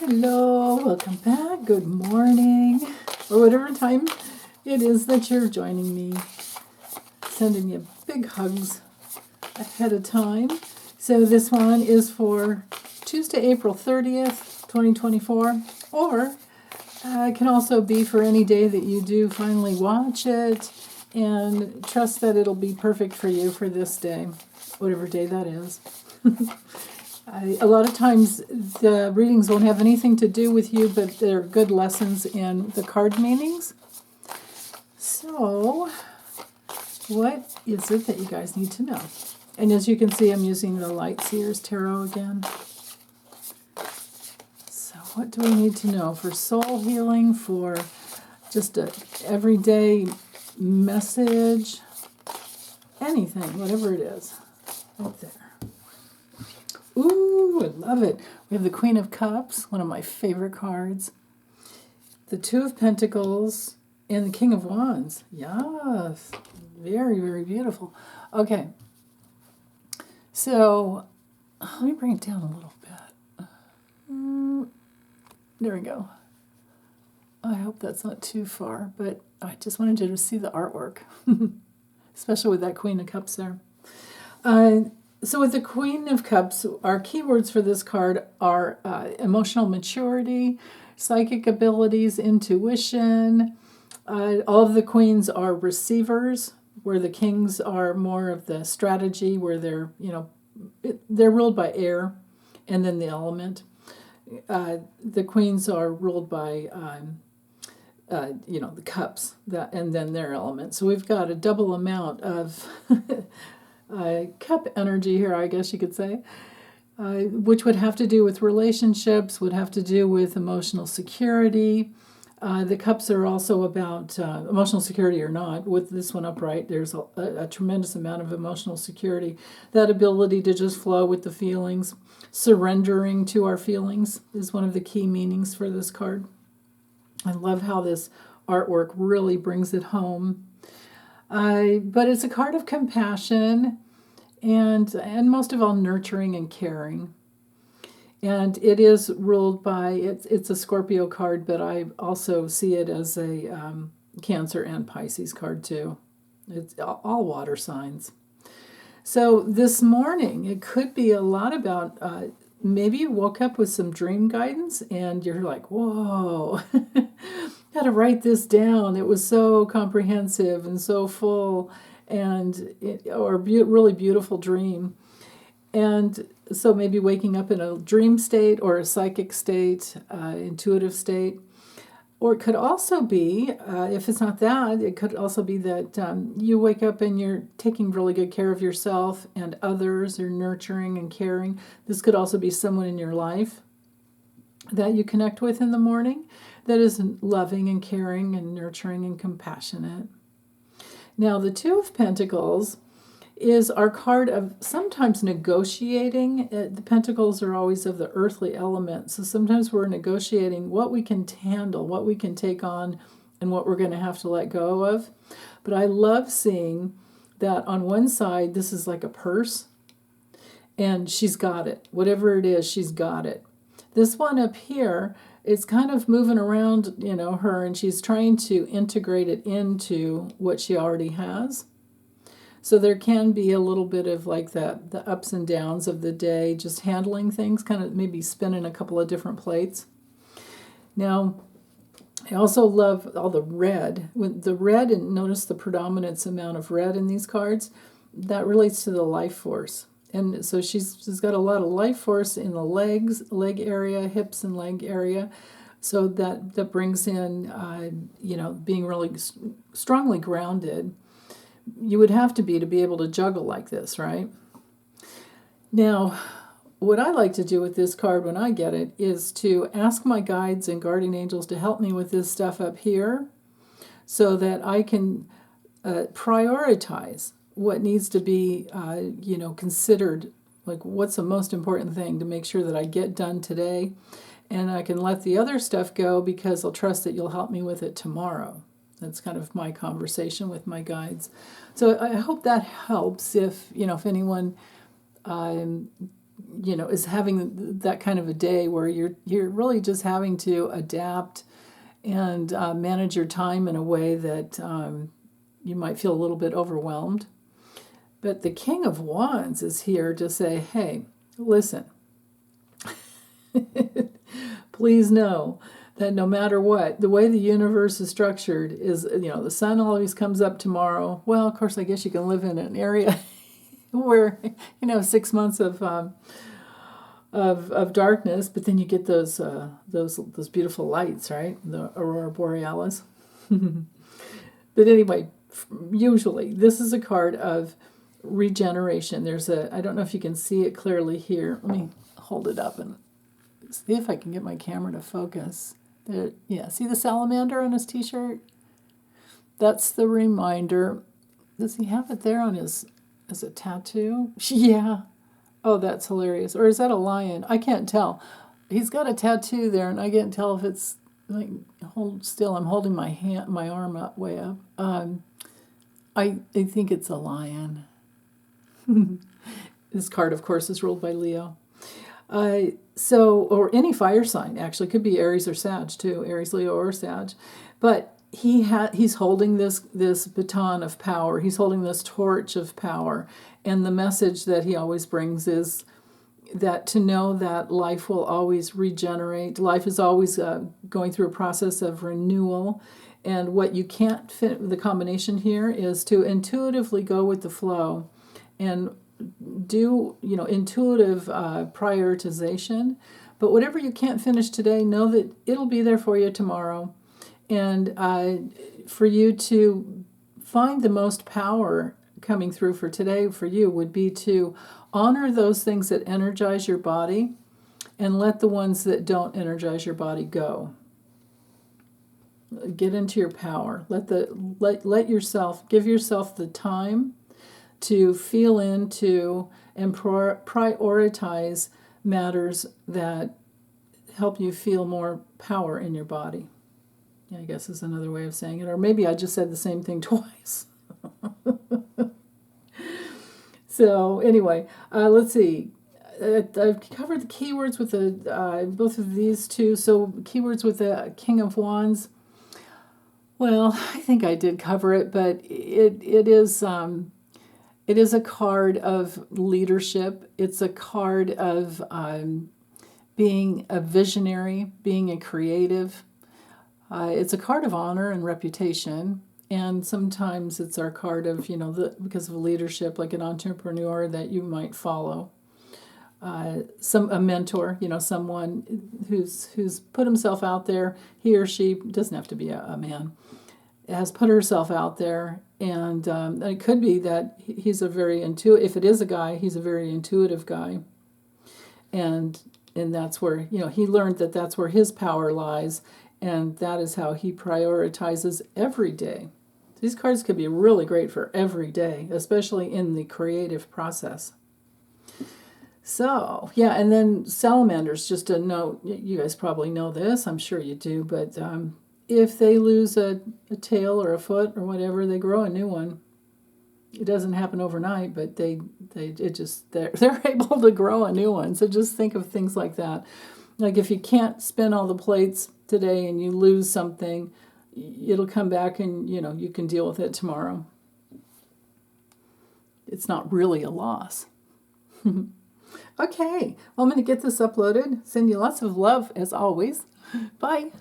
Hello, welcome back, good morning, or whatever time it is that you're joining me. Sending you big hugs ahead of time. So this one is for Tuesday, April 30th, 2024, or it can also be for any day that you do finally watch it and trust that it'll be perfect for you for this day, whatever day that is. A lot of times the readings won't have anything to do with you, but they're good lessons in the card meanings. So, what is it that you guys need to know? And as you can see, I'm using the Light Seers Tarot again. So what do we need to know for soul healing, for just a everyday message, anything, whatever it is, right there. Ooh, I love it. We have the Queen of Cups, one of my favorite cards. The Two of Pentacles and the King of Wands. Yes, very, very beautiful. Okay, so let me bring it down a little bit. There we go. I hope that's not too far, but I just wanted you to see the artwork, especially with that Queen of Cups there. So with the Queen of Cups, our keywords for this card are emotional maturity, psychic abilities, intuition. All of the queens are receivers, where the kings are more of the strategy, where they're ruled by air, and then the element. The queens are ruled by the cups, and then their element. So we've got a double amount of cup energy here, I guess you could say, which would have to do with relationships, would have to do with emotional security. The cups are also about emotional security or not. With this one upright, there's a tremendous amount of emotional security. That ability to just flow with the feelings, surrendering to our feelings is one of the key meanings for this card. I love how this artwork really brings it home. But it's a card of compassion and most of all nurturing and caring. And it is ruled by, it's a Scorpio card, but I also see it as a Cancer and Pisces card too. It's all water signs. So this morning, it could be a lot about, maybe you woke up with some dream guidance and you're like, whoa, got to write this down. It was so comprehensive and so full, and really beautiful dream. And so maybe waking up in a dream state or a psychic state, intuitive state. Or it could also be, if it's not that, it could also be that you wake up and you're taking really good care of yourself and others. You're nurturing and caring. This could also be someone in your life that you connect with in the morning that is loving and caring and nurturing and compassionate. Now, the Two of Pentacles is our card of sometimes negotiating. The pentacles are always of the earthly element, so sometimes we're negotiating what we can handle, what we can take on, and what we're going to have to let go of. But I love seeing that on one side, this is like a purse, and she's got it. Whatever it is, she's got it. This one up here, it's kind of moving around, her, and she's trying to integrate it into what she already has. So there can be a little bit of like the ups and downs of the day, just handling things, kind of maybe spinning a couple of different plates. Now, I also love all the red. With the red, and notice the predominance amount of red in these cards, that relates to the life force. And so she's got a lot of life force in the leg area, hips and leg area. So that brings in, being really strongly grounded. You would have to be able to juggle like this, right? Now, what I like to do with this card when I get it is to ask my guides and guardian angels to help me with this stuff up here so that I can prioritize what needs to be, considered, like what's the most important thing to make sure that I get done today, and I can let the other stuff go because I'll trust that you'll help me with it tomorrow. That's kind of my conversation with my guides. So I hope that helps if anyone is having that kind of a day where you're really just having to adapt and manage your time in a way that you might feel a little bit overwhelmed. But the King of Wands is here to say, hey, listen, please know that no matter what, the way the universe is structured is, the sun always comes up tomorrow. Well, of course, I guess you can live in an area where, 6 months of darkness, but then you get those beautiful lights, right? The aurora borealis. But anyway, usually this is a card of regeneration. I don't know if you can see it clearly here. Let me hold it up and see if I can get my camera to focus. There, yeah, see the salamander on his t-shirt? That's the reminder. Does he have it there on his, as a tattoo? Yeah. Oh, that's hilarious. Or is that a lion? I can't tell. He's got a tattoo there, and I can't tell if it's like, hold still. I'm holding my arm up, way up. I think it's a lion. This card, of course, is ruled by Leo. Or any fire sign, actually. Could be Aries or Sag, too. Aries, Leo, or Sag. But he's holding this baton of power. He's holding this torch of power. And the message that he always brings is that to know that life will always regenerate. Life is always going through a process of renewal. And what you can't fit, the combination here is to intuitively go with the flow and do, intuitive prioritization. But whatever you can't finish today, know that it'll be there for you tomorrow. And for you to find the most power coming through for today for you would be to honor those things that energize your body and let the ones that don't energize your body go. Get into your power. Let yourself, give yourself the time to feel into and prioritize matters that help you feel more power in your body. Yeah, I guess is another way of saying it. Or maybe I just said the same thing twice. So anyway, let's see. I've covered the keywords with both of these two. So keywords with the King of Wands. Well, I think I did cover it, but it is a card of leadership. It's a card of being a visionary, being a creative. It's a card of honor and reputation. And sometimes it's our card of, because of leadership, like an entrepreneur that you might follow. A mentor, someone who's put himself out there. He or she doesn't have to be a man. Has put herself out there, and it could be that he's a very intuitive. If it is a guy, he's a very intuitive guy, and that's where he learned that that's where his power lies, and that is how he prioritizes every day. These cards could be really great for every day, especially in the creative process. So, yeah, and then salamanders, just a note, you guys probably know this, I'm sure you do, but if they lose a tail or a foot or whatever, they grow a new one. It doesn't happen overnight, but they're able to grow a new one. So just think of things like that. Like if you can't spin all the plates today and you lose something, it'll come back and, you can deal with it tomorrow. It's not really a loss. Okay, well, I'm going to get this uploaded. Send you lots of love, as always. Bye.